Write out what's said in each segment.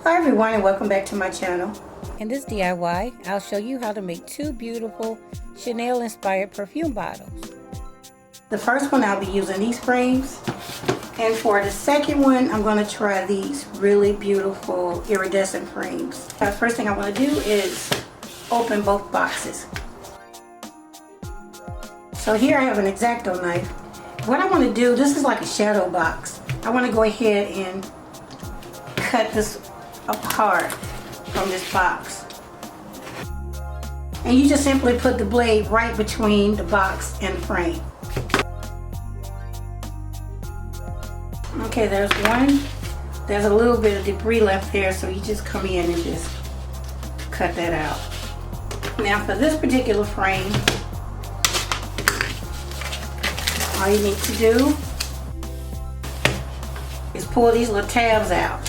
Hi everyone, and welcome back to my channel. In this DIY, I'll show you how to make two beautiful Chanel inspired perfume bottles. The first one I'll be using these frames, and for the second one I'm going to try these really beautiful iridescent frames. The first thing I want to do is open both boxes. So here I have an X-Acto knife. What I want to do, this is like a shadow box. I want to go ahead and cut this apart from this box. And you just simply put the blade right between the box and the frame. Okay, there's one. There's a little bit of debris left there, so you just come in and just cut that out. Now for this particular frame, all you need to do is pull these little tabs out.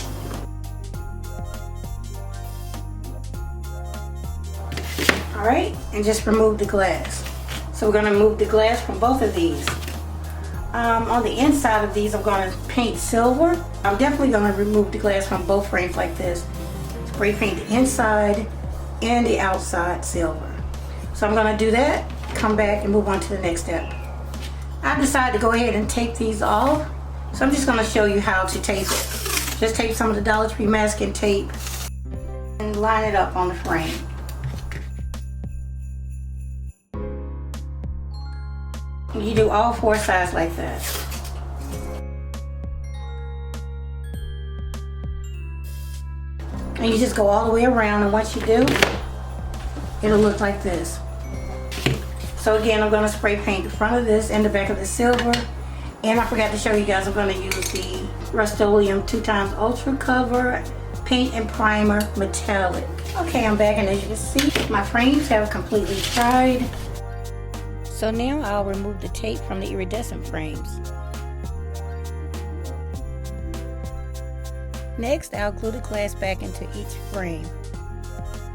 Alright, and just remove the glass. So we're going to remove the glass from both of these. On the inside of these I'm going to paint silver. I'm definitely going to remove the glass from both frames like this. Spray paint the inside and the outside silver. So I'm going to do that, come back and move on to the next step. I decided to go ahead and tape these off. So I'm just going to show you how to tape it. Just take some of the Dollar Tree masking tape and line it up on the frame. You do all four sides like that. And you just go all the way around, and once you do, it'll look like this. So again, I'm going to spray paint the front of this and the back of the silver. And I forgot to show you guys, I'm going to use the Rust-Oleum 2x Ultra Cover Paint and Primer Metallic. Okay, I'm back, and as you can see, my frames have completely dried. So now I'll remove the tape from the iridescent frames. Next, I'll glue the glass back into each frame.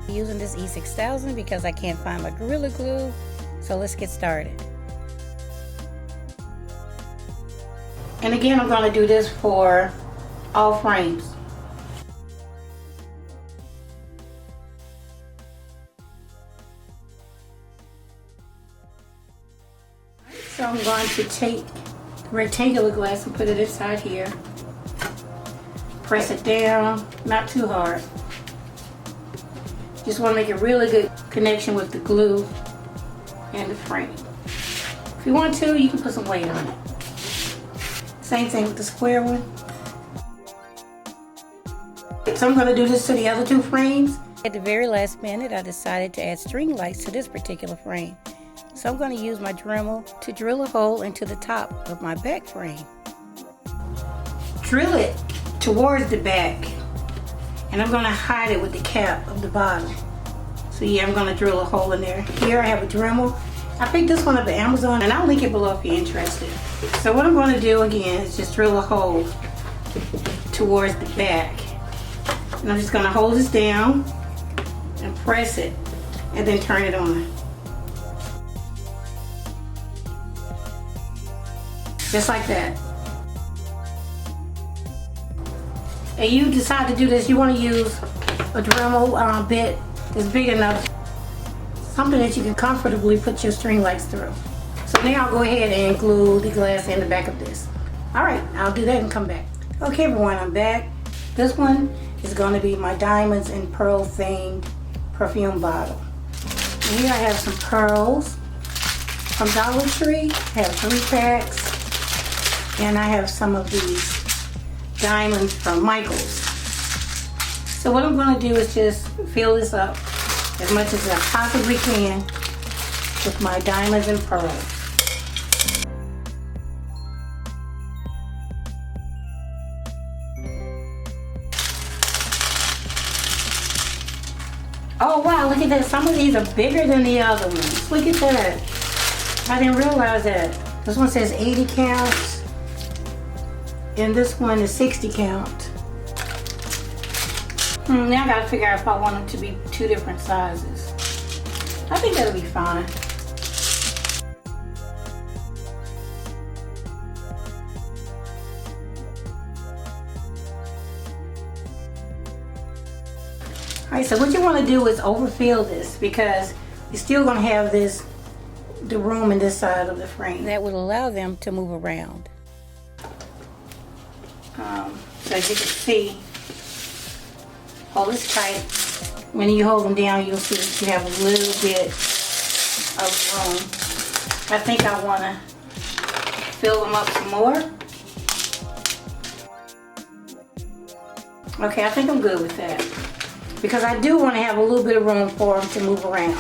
I'm using this E6000 because I can't find my Gorilla Glue, so let's get started. And again, I'm going to do this for all frames. So I'm going to take the rectangular glass and put it inside here. Press it down, not too hard. Just want to make a really good connection with the glue and the frame. If you want to, you can put some weight on it. Same thing with the square one. So I'm going to do this to the other two frames. At the very last minute, I decided to add string lights to this particular frame. So I'm going to use my Dremel to drill a hole into the top of my back frame. Drill it towards the back, and I'm going to hide it with the cap of the bottom. So yeah, I'm going to drill a hole in there. Here I have a Dremel. I picked this one up at Amazon, and I'll link it below if you're interested. So what I'm going to do again is just drill a hole towards the back. And I'm just going to hold this down and press it, and then turn it on. Just like that. And you decide to do this, you want to use a Dremel bit that's big enough, something that you can comfortably put your string lights through. So now I'll go ahead and glue the glass in the back of this. Alright, I'll do that and come back. Okay everyone, I'm back. This one is going to be my diamonds and pearl themed perfume bottle. And here I have some pearls from Dollar Tree. I have 3 packs. And I have some of these diamonds from Michael's. So what I'm going to do is just fill this up as much as I possibly can with my diamonds and pearls. Oh wow, look at that. Some of these are bigger than the other ones. Look at that. I didn't realize that. This one says 80 counts. And this one is 60 count. Now I gotta figure out if I want them to be 2 different sizes. I think that'll be fine. Alright, so what you want to do is overfill this because you're still going to have the room in this side of the frame. That would allow them to move around. So as you can see, hold this tight. When you hold them down, you'll see that you have a little bit of room. I think I want to fill them up some more. Okay, I think I'm good with that. Because I do want to have a little bit of room for them to move around.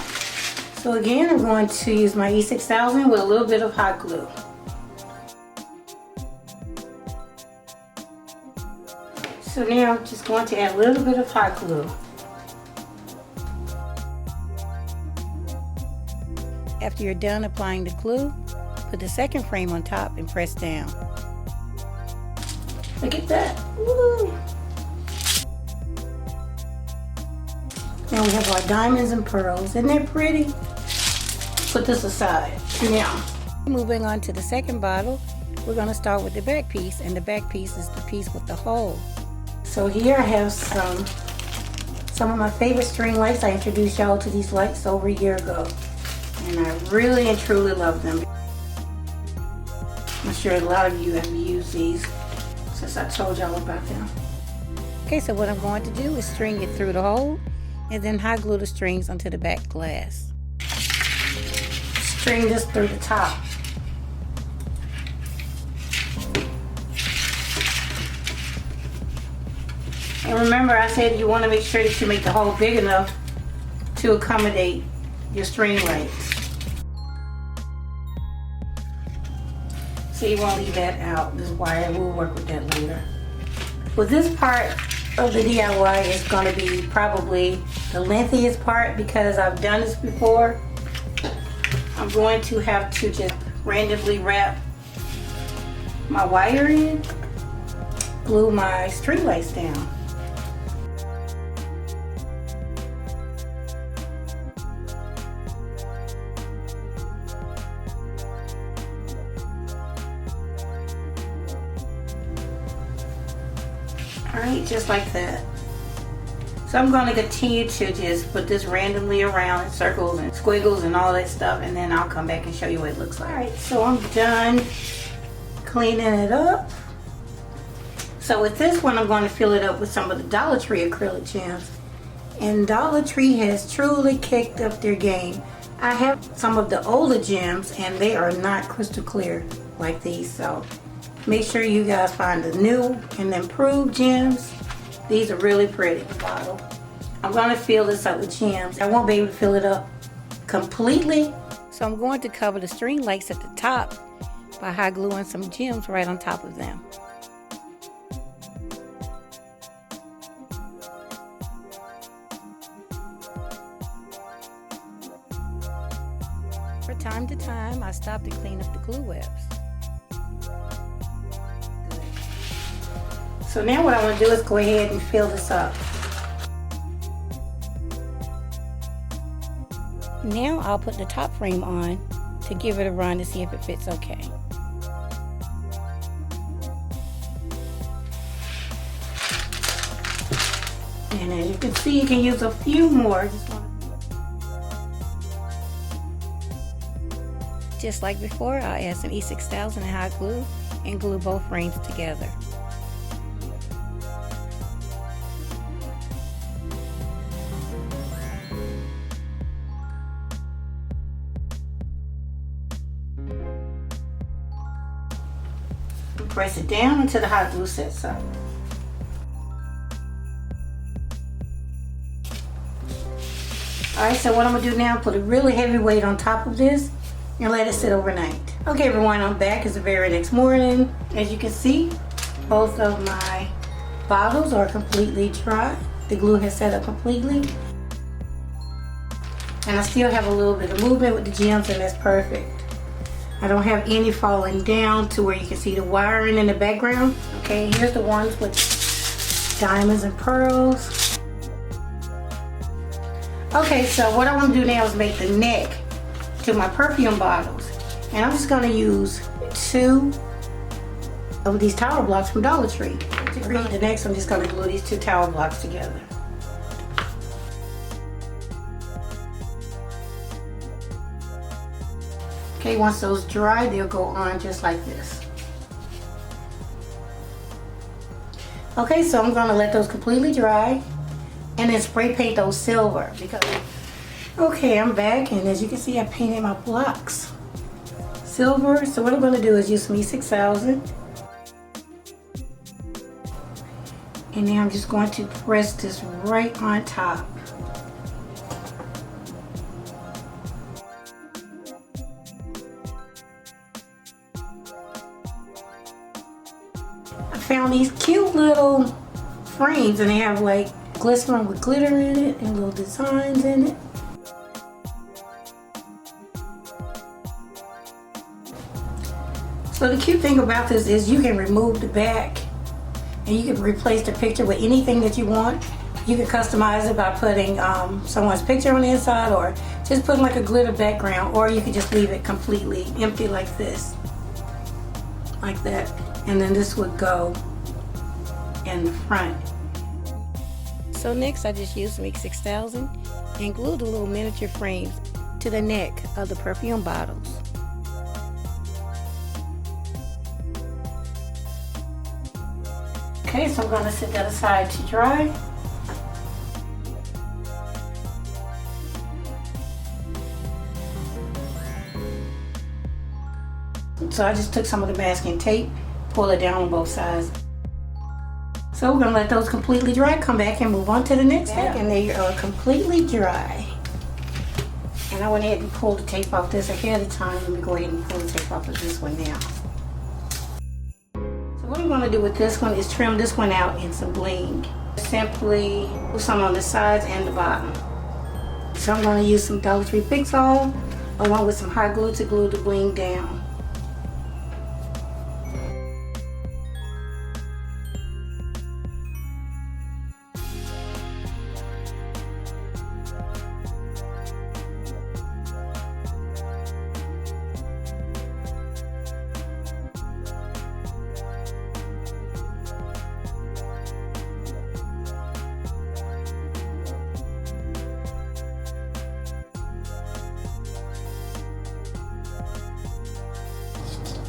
So again, I'm going to use my E6000 with a little bit of hot glue. So now I'm just going to add a little bit of hot glue. After you're done applying the glue, put the second frame on top and press down. Look at that. Woo. Now we have our diamonds and pearls. Isn't that pretty? Put this aside. Now, moving on to the second bottle, we're going to start with the back piece, and the back piece is the piece with the hole. so here I have some of my favorite string lights. I introduced y'all to these lights over a year ago, and I really and truly love them. I'm sure a lot of you have used these since I told y'all about them. Okay, so what I'm going to do is string it through the hole and then hot glue the strings onto the back glass. String this through the top. And remember, I said you want to make sure that you make the hole big enough to accommodate your string lights. So you want to leave that out, this wire. We'll work with that later. Well, this part of the DIY is going to be probably the lengthiest part because I've done this before. I'm going to have to just randomly wrap my wire in, glue my string lights down. Alright, just like that. So I'm going to continue to just put this randomly around in circles and squiggles and all that stuff, and then I'll come back and show you what it looks like. Alright, so I'm done cleaning it up. So with this one, I'm going to fill it up with some of the Dollar Tree acrylic gems. And Dollar Tree has truly kicked up their game. I have some of the older gems and they are not crystal clear like these, so make sure you guys find the new and improved gems. These are really pretty. Bottle. I'm going to fill this up with gems. I won't be able to fill it up completely, So I'm going to cover the string lights at the top by hot gluing some gems right on top of them. From time to time, I stop to clean up the glue webs. So now what I want to do is go ahead and fill this up. Now I'll put the top frame on to give it a run to see if it fits okay. And as you can see, you can use a few more. Just like before, I'll add some E6000 and hot glue and glue both frames together. Press it down until the hot glue sets up. Alright, so what I'm going to do now, put a really heavy weight on top of this and let it sit overnight. Okay everyone, I'm back. It's the very next morning. As you can see, both of my bottles are completely dry. The glue has set up completely. And I still have a little bit of movement with the gems, and that's perfect. I don't have any falling down to where you can see the wiring in the background. Okay, here's the ones with diamonds and pearls. Okay, so what I want to do now is make the neck to my perfume bottles. And I'm just going to use 2 of these tower blocks from Dollar Tree. To create the necks, I'm just going to glue these 2 tower blocks together. Okay, once those dry, they'll go on just like this. Okay, so I'm gonna let those completely dry and then spray paint those silver because, okay, I'm back, and as you can see, I painted my blocks silver. So what I'm gonna do is use some E6000. And now I'm just going to press this right on top. I found these cute little frames, and they have like glycerin with glitter in it and little designs in it. So the cute thing about this is you can remove the back and you can replace the picture with anything that you want. You can customize it by putting someone's picture on the inside, or just putting like a glitter background, or you can just leave it completely empty like this, like that. And then this would go in the front. So next I just used some E6000 and glued the little miniature frames to the neck of the perfume bottles. Okay, so I'm gonna set that aside to dry. So I just took some of the masking tape, pull it down on both sides. So we're gonna let those completely dry, come back and move on to the next step. And they are completely dry. And I went ahead and pulled the tape off this ahead of time. Let me go ahead and pull the tape off of this one now. So what I'm gonna do with this one is trim this one out in some bling. Simply put some on the sides and the bottom. So I'm gonna use some Dollar Tree FIXALL along with some hot glue to glue the bling down.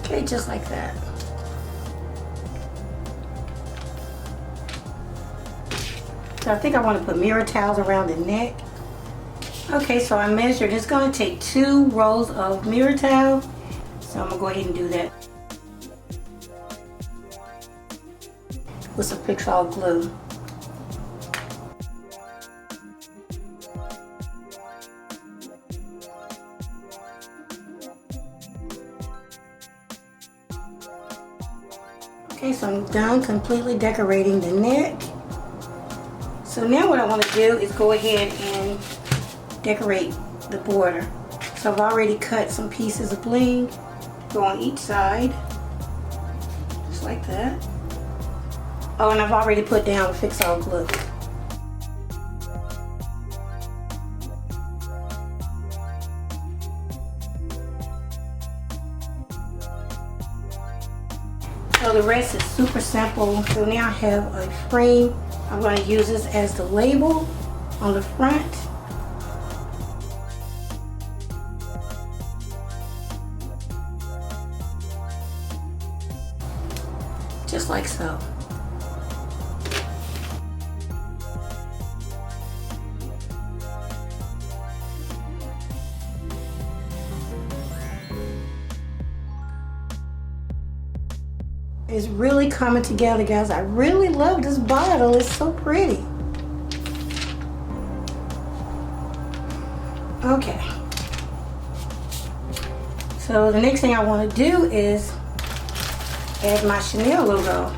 Okay, just like that. So I think I want to put mirror towels around the neck. Okay, so I measured. It's going to take 2 rolls of mirror towel. So I'm going to go ahead and do that with some FIXALL glue. Okay, so I'm done completely decorating the neck. So now what I want to do is go ahead and decorate the border. So I've already cut some pieces of bling, go on each side, just like that. Oh, and I've already put down FIXALL glue. So the rest is super simple. So now I have a frame. I'm going to use this as the label on the front. Just like so. It's really coming together, guys. I really love this bottle. It's so pretty. Okay. So the next thing I want to do is add my Chanel logo.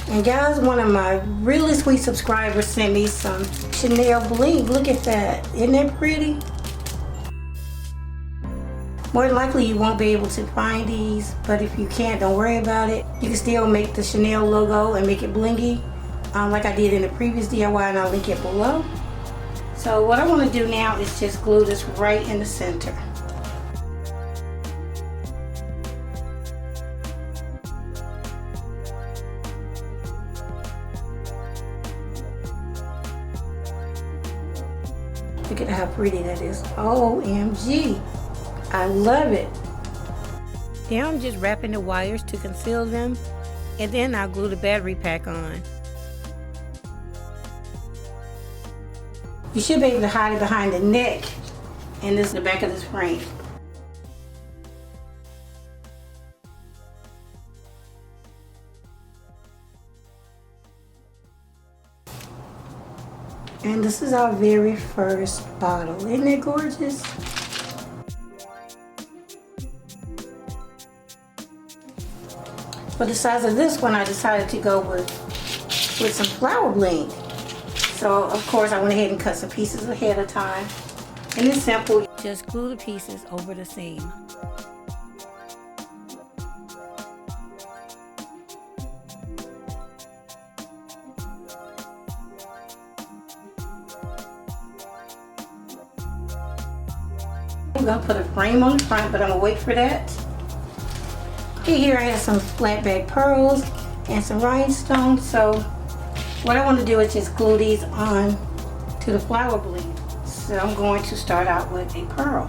And guys, one of my really sweet subscribers sent me some Chanel bling. Look at that. Isn't that pretty? More than likely you won't be able to find these, but if you can't, don't worry about it. You can still make the Chanel logo and make it blingy, like I did in the previous DIY, and I'll link it below. So what I want to do now is just glue this right in the center. Look at how pretty that is. OMG. I love it. Now I'm just wrapping the wires to conceal them, and then I'll glue the battery pack on. You should be able to hide it behind the neck, and this is the back of this frame. And this is our very first bottle. Isn't it gorgeous? For the size of this one, I decided to go with some flower bling. So of course I went ahead and cut some pieces ahead of time. And it's simple. Just glue the pieces over the seam. I'm going to put a frame on the front, but I'm going to wait for that. Okay, here I have some flat back pearls and some rhinestones. So what I want to do is just glue these on to the flower bling. So I'm going to start out with a pearl.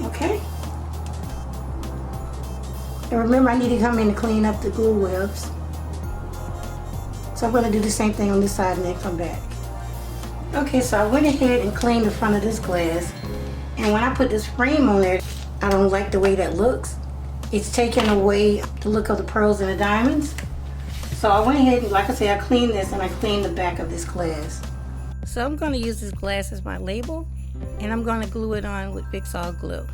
Okay. And remember, I need to come in and clean up the glue webs. So I'm going to do the same thing on this side and then come back. Okay, so I went ahead and cleaned the front of this glass. And when I put this frame on there, I don't like the way that looks. It's taking away the look of the pearls and the diamonds. So I went ahead and, like I said, I cleaned this and I cleaned the back of this glass. So I'm going to use this glass as my label, and I'm going to glue it on with FIXALL glue.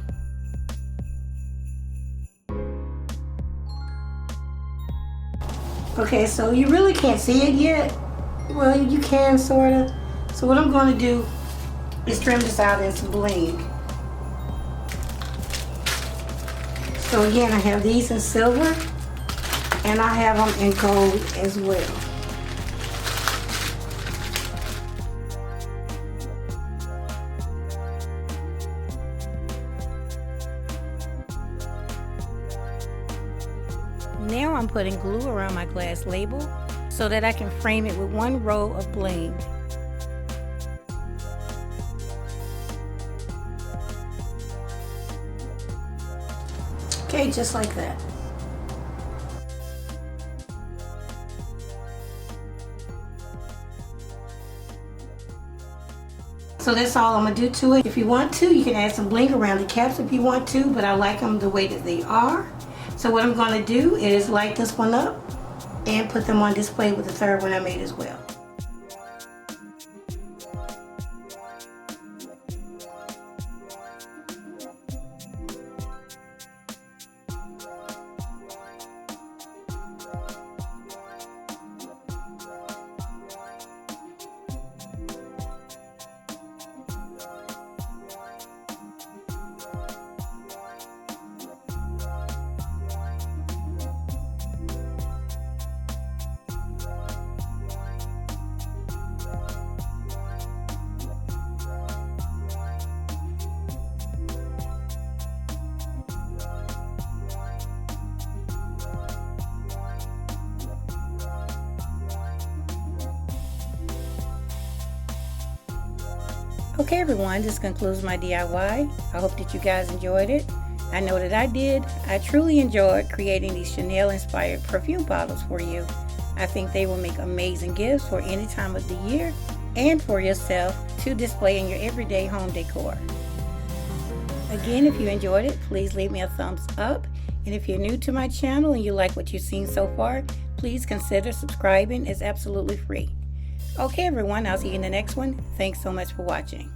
Okay, so you really can't see it yet. Well, you can sort of. So what I'm going to do is trim this out in some bling. So again, I have these in silver and I have them in gold as well. Now I'm putting glue around my glass label so that I can frame it with one row of bling. Okay, just like that. So that's all I'm going to do to it. If you want to, you can add some bling around the caps if you want to, but I like them the way that they are. So what I'm going to do is light this one up and put them on display with the third one I made as well. Okay everyone, this concludes my DIY. I hope that you guys enjoyed it. I know that I did. I truly enjoyed creating these Chanel inspired perfume bottles for you. I think they will make amazing gifts for any time of the year and for yourself to display in your everyday home decor. Again, if you enjoyed it, please leave me a thumbs up. And if you're new to my channel and you like what you've seen so far, please consider subscribing. It's absolutely free. Okay everyone, I'll see you in the next one. Thanks so much for watching.